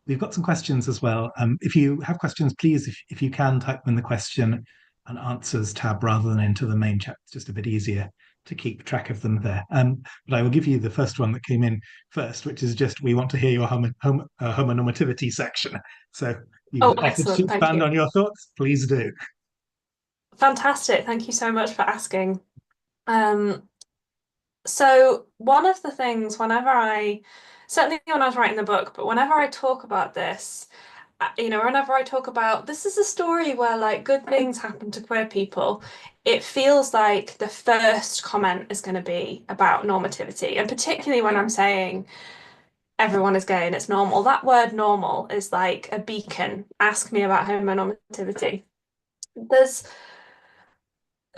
we've got some questions as well. If you have questions, please, if you can, type them in the question and answers tab rather than into the main chat. It's just a bit easier to keep track of them there. But I will give you the first one that came in first, which is just, we want to hear your homonormativity section. So Oh, you've offered to excellent. Thank expand you. on your thoughts. Please do. Fantastic. Thank you so much for asking. So one of the things certainly when I was writing the book, but whenever I talk about this, whenever I talk about this is a story where like good things happen to queer people, it feels like the first comment is going to be about normativity. And particularly when I'm saying everyone is gay and it's normal, that word normal is like a beacon. Ask me about homonormativity. There's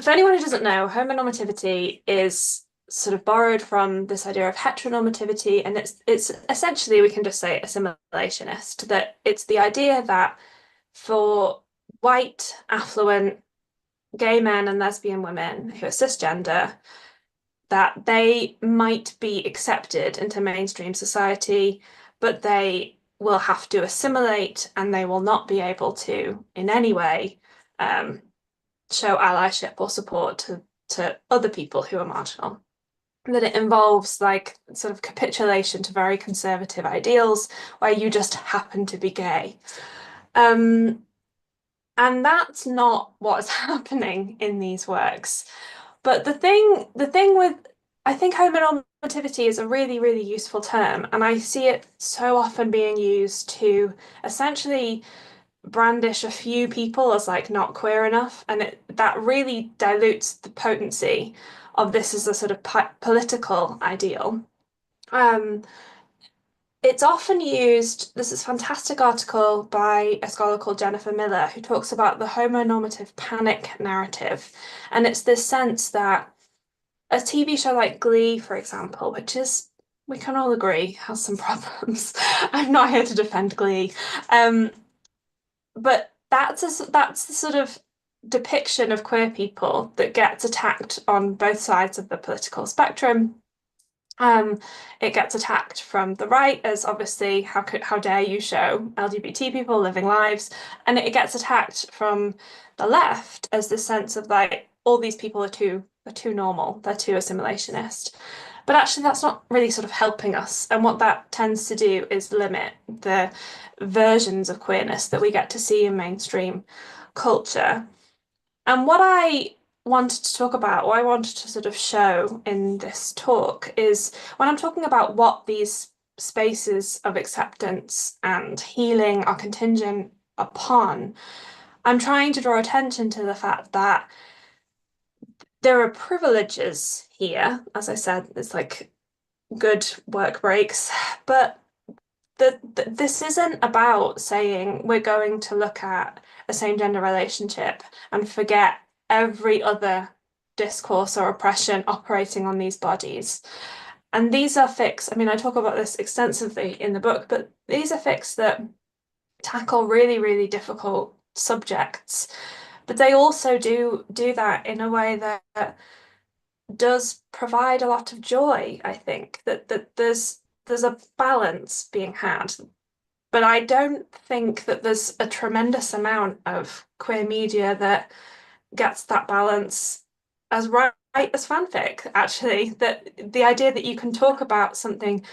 For anyone who doesn't know, homonormativity is sort of borrowed from this idea of heteronormativity, and it's essentially, we can just say, assimilationist, that it's the idea that for white, affluent, gay men and lesbian women who are cisgender, that they might be accepted into mainstream society, but they will have to assimilate and they will not be able to, in any way, show allyship or support to other people who are marginal. That it involves like sort of capitulation to very conservative ideals where you just happen to be gay. And that's not what's happening in these works. But the thing with I think homonormativity is a really, really useful term, and I see it so often being used to essentially brandish a few people as like not queer enough, and that really dilutes the potency of this as a sort of political ideal. Um, it's often used. There's this fantastic article by a scholar called Jennifer Miller who talks about the homonormative panic narrative, and it's this sense that a TV show like Glee, for example, which is we can all agree has some problems. I'm not here to defend Glee. But that's the sort of depiction of queer people that gets attacked on both sides of the political spectrum. Um, it gets attacked from the right as obviously how dare you show LGBT people living lives, and it gets attacked from the left as this sense of like all these people are too normal, they're too assimilationist. But actually, that's not really sort of helping us. And what that tends to do is limit the versions of queerness that we get to see in mainstream culture. And what I wanted to talk about, or I wanted to sort of show in this talk, is when I'm talking about what these spaces of acceptance and healing are contingent upon, I'm trying to draw attention to the fact that there are privileges here. As I said, it's like good work breaks, but this isn't about saying we're going to look at a same gender relationship and forget every other discourse or oppression operating on these bodies. And these are fics. I mean, I talk about this extensively in the book, but these are fics that tackle really, really difficult subjects. But they also do that in a way that does provide a lot of joy, I think, that there's a balance being had. But I don't think that there's a tremendous amount of queer media that gets that balance as right as fanfic, actually. That the idea that you can talk about something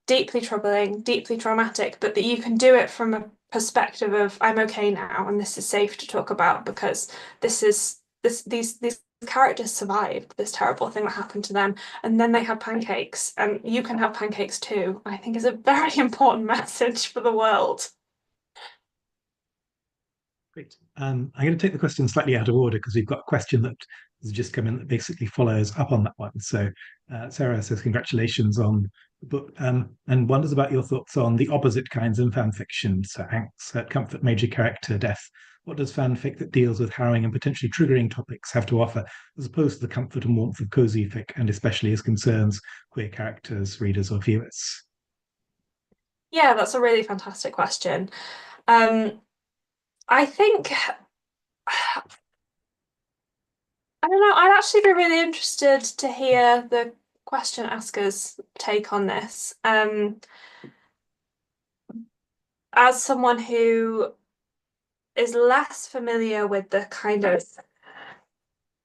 deeply troubling, deeply traumatic, but that you can do it from a perspective of I'm okay now and this is safe to talk about because these characters survived this terrible thing that happened to them, and then they had pancakes and you can have pancakes too, I think is a very important message for the world. Great. I'm going to take the question slightly out of order because we've got a question that has just come in that basically follows up on that one. So Sarah says, congratulations on the book, and wonders about your thoughts on the opposite kinds in fan fiction. So angst, hurt, comfort, major character, death. What does fanfic that deals with harrowing and potentially triggering topics have to offer, as opposed to the comfort and warmth of cozy fic, and especially as concerns queer characters, readers, or viewers? Yeah, that's a really fantastic question. Um, I think I don't know. I'd actually be really interested to hear the question asker's take on this. As someone who is less familiar with the kind of,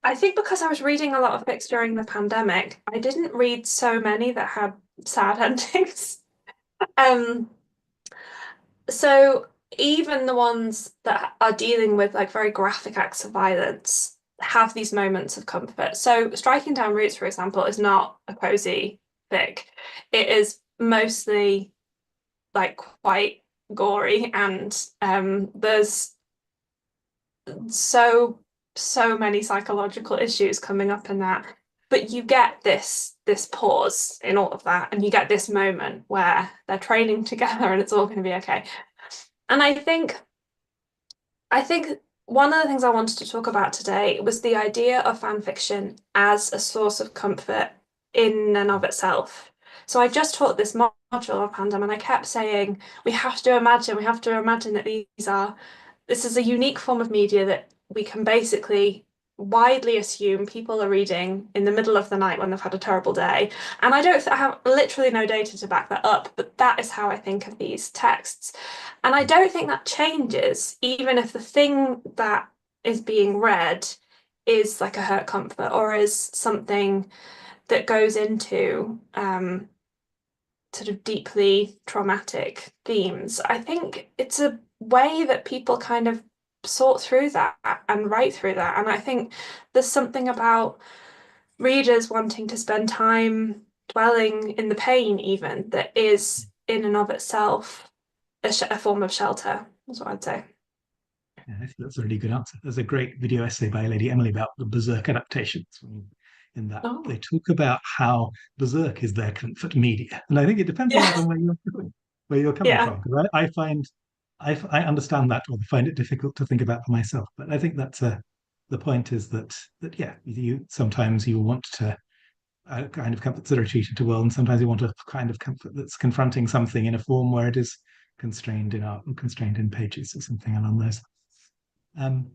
I think because I was reading a lot of fics during the pandemic, I didn't read so many that had sad endings. Um, so even the ones that are dealing with like very graphic acts of violence have these moments of comfort. So Striking Down Roots, for example, is not a cozy fic. It is mostly like quite gory, and there's so many psychological issues coming up in that. But you get this pause in all of that, and you get this moment where they're training together and it's all going to be okay. And I think one of the things I wanted to talk about today was the idea of fan fiction as a source of comfort in and of itself. So I just taught this module of Pandem, and I kept saying, we have to imagine that this is a unique form of media that we can basically widely assume people are reading in the middle of the night when they've had a terrible day. And I have literally no data to back that up, but that is how I think of these texts. And I don't think that changes, even if the thing that is being read is like a hurt comfort or is something that goes into sort of deeply traumatic themes. I think it's a way that people kind of sort through that and write through that. And I think there's something about readers wanting to spend time dwelling in the pain, even that is in and of itself a form of shelter. That's what I'd say. Yeah, I think that's a really good answer. There's a great video essay by Lady Emily about the Berserk adaptations. In that they Oh, talk about how Berserk is their comfort media, and I think it depends a yeah, lot on where you're coming yeah. from. Because I find I understand that, or find it difficult to think about for myself. But I think that's the point is that yeah, you sometimes you want to kind of comforts that are treated to well, and sometimes you want a kind of comfort that's confronting something in a form where it is constrained in art and constrained in pages or something along those. Um,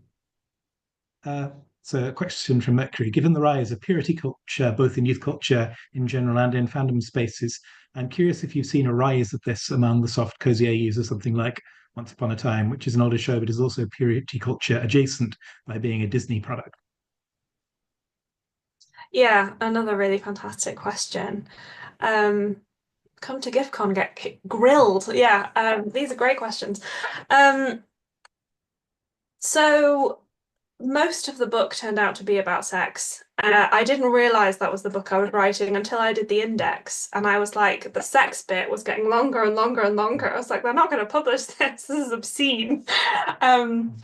so, a question from Mercury. Given the rise of purity culture, both in youth culture in general and in fandom spaces, I'm curious if you've seen a rise of this among the soft cozy users, something like Once Upon a Time, which is an older show but is also purity culture adjacent by being a Disney product. Yeah, another really fantastic question. Um, Come to GIFcon, get grilled. Yeah, these are great questions. Um, so most of the book turned out to be about sex. I didn't realize that was the book I was writing until I did the index. And I was like, the sex bit was getting longer and longer and longer. I was like, they're not going to publish this. This is obscene. Um,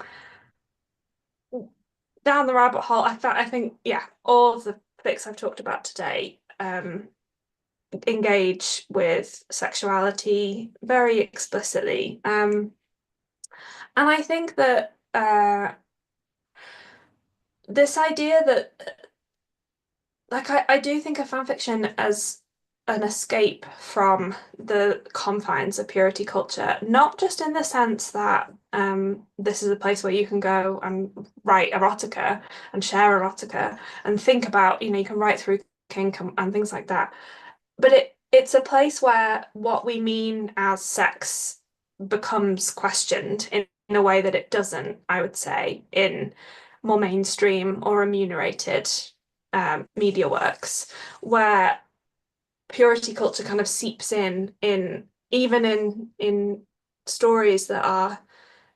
Down the rabbit hole, I think, yeah, all of the fics I've talked about today engage with sexuality very explicitly. And I think that this idea that like I do think of fanfiction as an escape from the confines of purity culture, not just in the sense that this is a place where you can go and write erotica and share erotica and think about, you can write through kink and things like that. But it's a place where what we mean as sex becomes questioned in a way that it doesn't, I would say, in more mainstream or remunerated media works, where purity culture kind of seeps in even in stories that are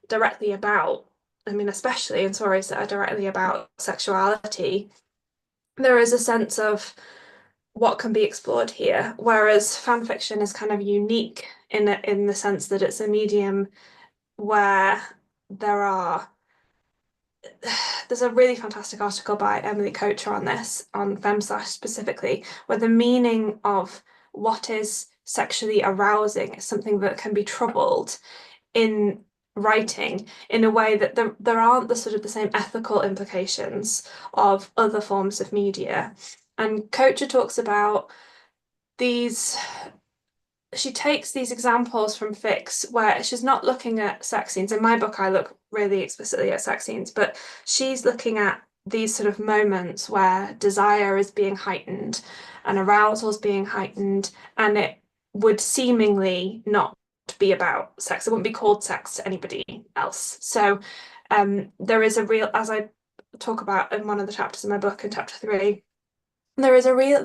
directly about, I mean, especially in stories that are directly about sexuality, there is a sense of what can be explored here. Whereas fan fiction is kind of unique in the sense that it's a medium where there are there's a really fantastic article by Emily Coacher on this, on FemSlash specifically, where the meaning of what is sexually arousing is something that can be troubled in writing in a way that there aren't the sort of the same ethical implications of other forms of media. And Coacher talks about these she takes these examples from fics where she's not looking at sex scenes. In my book, I look really explicitly at sex scenes, but she's looking at these sort of moments where desire is being heightened and arousal is being heightened, and it would seemingly not be about sex. It wouldn't be called sex to anybody else. So there is a real, as I talk about in one of the chapters in my book, in chapter 3, there's a real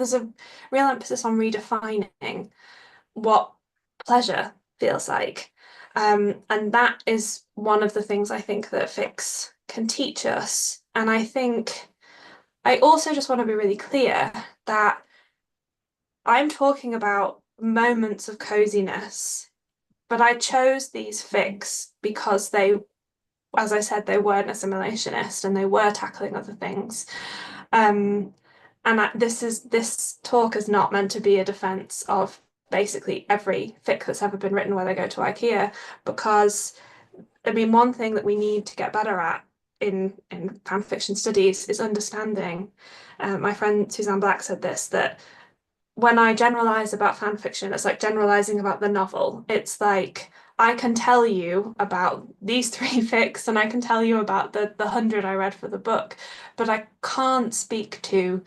emphasis on redefining what pleasure feels like. And that is one of the things I think that fics can teach us. And I think I also just want to be really clear that I'm talking about moments of coziness, but I chose these fics because they, as I said, they weren't assimilationist and they were tackling other things. And this talk is not meant to be a defense of basically every fic that's ever been written where they go to IKEA, because I mean, one thing that we need to get better at in fan fiction studies is understanding. My friend Suzanne Black said this, that when I generalize about fan fiction, it's like generalizing about the novel. It's like I can tell you about these 3 fics and I can tell you about the 100 I read for the book, but I can't speak to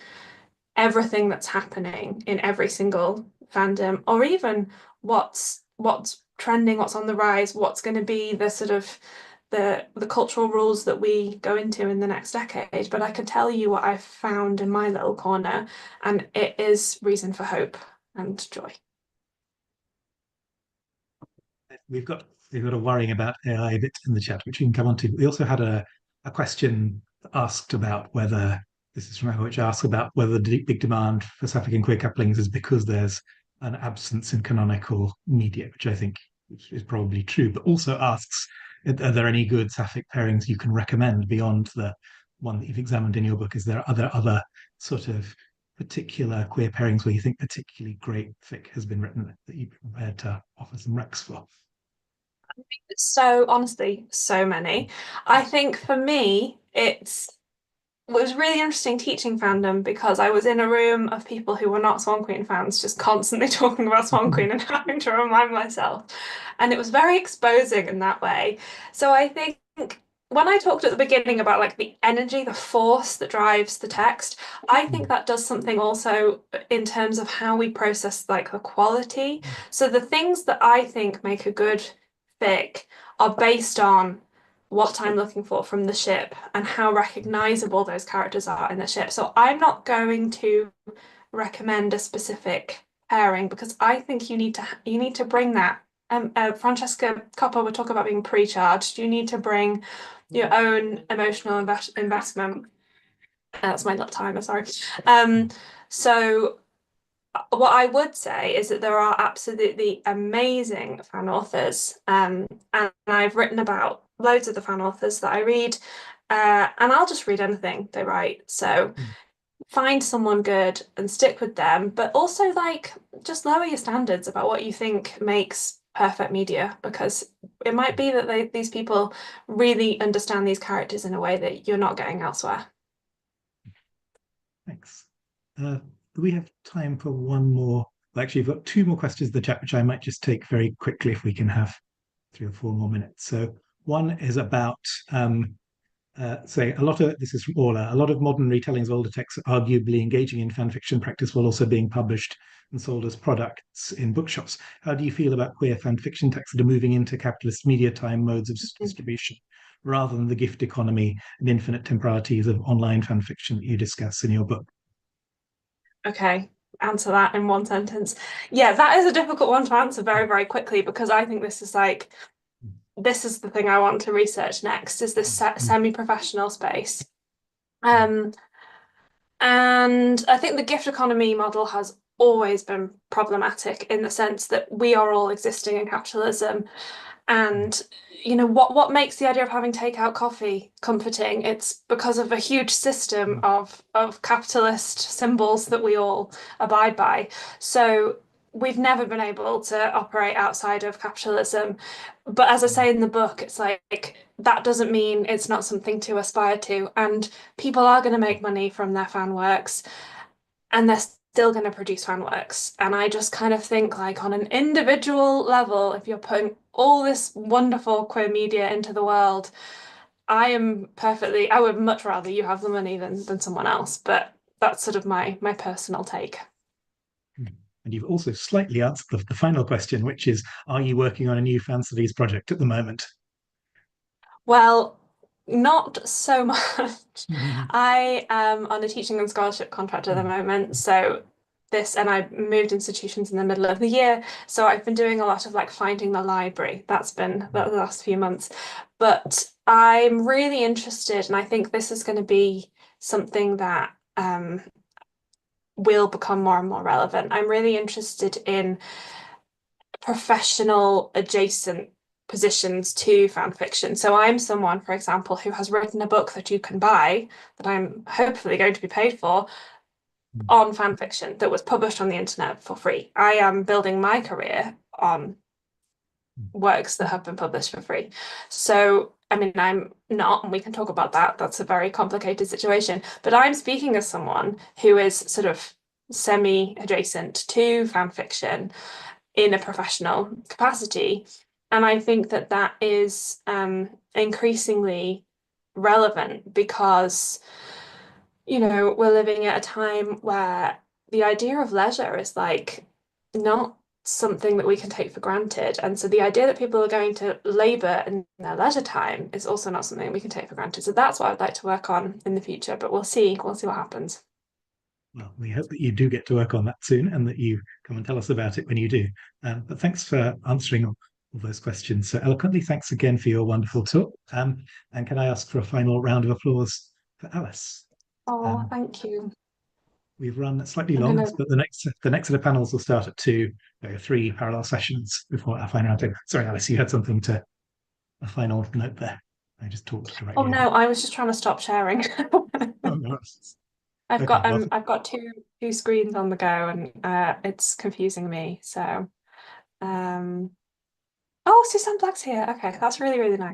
everything that's happening in every single fandom, or even what's trending, what's on the rise, what's going to be the sort of the cultural rules that we go into in the next decade. But I can tell you what I've found in my little corner, and it is reason for hope and joy. We've got a worrying about AI bit in the chat, which we can come on to. We also had a question asked about whether, this is from Emma, which asks about whether the big demand for sapphic and queer couplings is because there's an absence in canonical media, which I think is probably true, but also asks, are there any good sapphic pairings you can recommend beyond the one that you've examined in your book? Is there other sort of particular queer pairings where you think particularly great fic has been written that you'd be prepared to offer some recs for? So honestly, so many. I think for me, it was really interesting teaching fandom because I was in a room of people who were not Swan Queen fans, just constantly talking about Swan Queen and having to remind myself. And it was very exposing in that way. So I think when I talked at the beginning about like the energy, the force that drives the text, I think that does something also in terms of how we process like the quality. So the things that I think make a good fic are based on what I'm looking for from the ship and how recognizable those characters are in the ship. So I'm not going to recommend a specific pairing because I think you need to bring that. Francesca Copper would talk about being pre-charged. You need to bring your own emotional investment. That's my little timer, sorry. So what I would say is that there are absolutely amazing fan authors, and I've written about loads of the fan authors that I read, and I'll just read anything they write. So find someone good and stick with them, but also like just lower your standards about what you think makes perfect media, because it might be that these people really understand these characters in a way that you're not getting elsewhere. Thanks. Do we have time for one more? Well, actually, you've got 2 more questions in the chat, which I might just take very quickly if we can have 3 or 4 more minutes. So one is about say this is from Orla, a lot of modern retellings of older texts are arguably engaging in fan fiction practice while also being published and sold as products in bookshops. How do you feel about queer fan fiction texts that are moving into capitalist media time modes of distribution rather than the gift economy and infinite temporalities of online fan fiction that you discuss in your book? Okay, answer that in one sentence. Yeah, that is a difficult one to answer very, very quickly because I think this is the thing I want to research next, is this semi-professional space. And I think the gift economy model has always been problematic in the sense that we are all existing in capitalism. And what makes the idea of having takeout coffee comforting? It's because of a huge system of capitalist symbols that we all abide by. So we've never been able to operate outside of capitalism. But as I say in the book, it's like that doesn't mean it's not something to aspire to. And people are going to make money from their fan works, and they're still going to produce fan works. And I just kind of think like on an individual level, if you're putting all this wonderful queer media into the world, I would much rather you have the money than someone else. But that's sort of my personal take. And you've also slightly answered the final question, which is, are you working on a new fan studies project at the moment? Well, not so much. Mhm. I am on a teaching and scholarship contract at the moment, so and I moved institutions in the middle of the year, so I've been doing a lot of like finding the library. That's been the last few months. But I'm really interested, and I think this is going to be something that will become more and more relevant. I'm really interested in professional adjacent positions to fan fiction. So I'm someone, for example, who has written a book that you can buy that I'm hopefully going to be paid for on fan fiction that was published on the internet for free. I am building my career on works that have been published for free. So, I mean, I'm not, and we can talk about that. That's a very complicated situation. But I'm speaking as someone who is sort of semi-adjacent to fan fiction in a professional capacity. And I think that that is increasingly relevant because, we're living at a time where the idea of leisure is like not something that we can take for granted. And so the idea that people are going to labour in their leisure time is also not something we can take for granted. So that's what I'd like to work on in the future, but we'll see. We'll see what happens. Well, we hope that you do get to work on that soon and that you come and tell us about it when you do. But thanks for answering all those questions so eloquently. Thanks again for your wonderful talk. And can I ask for a final round of applause for Alice? Oh, Um, thank you. we've run slightly I'm long, gonna. but the next set of panels will start at 2. There are 3 parallel sessions before our final round. Sorry, Alice, you had something a final note there. I just talked Oh directly over. no, I was just trying to stop sharing. Oh, no. I've Okay, got well, I've got two screens on the go and it's confusing me. So oh, Susan Black's here. Okay, that's really, really nice.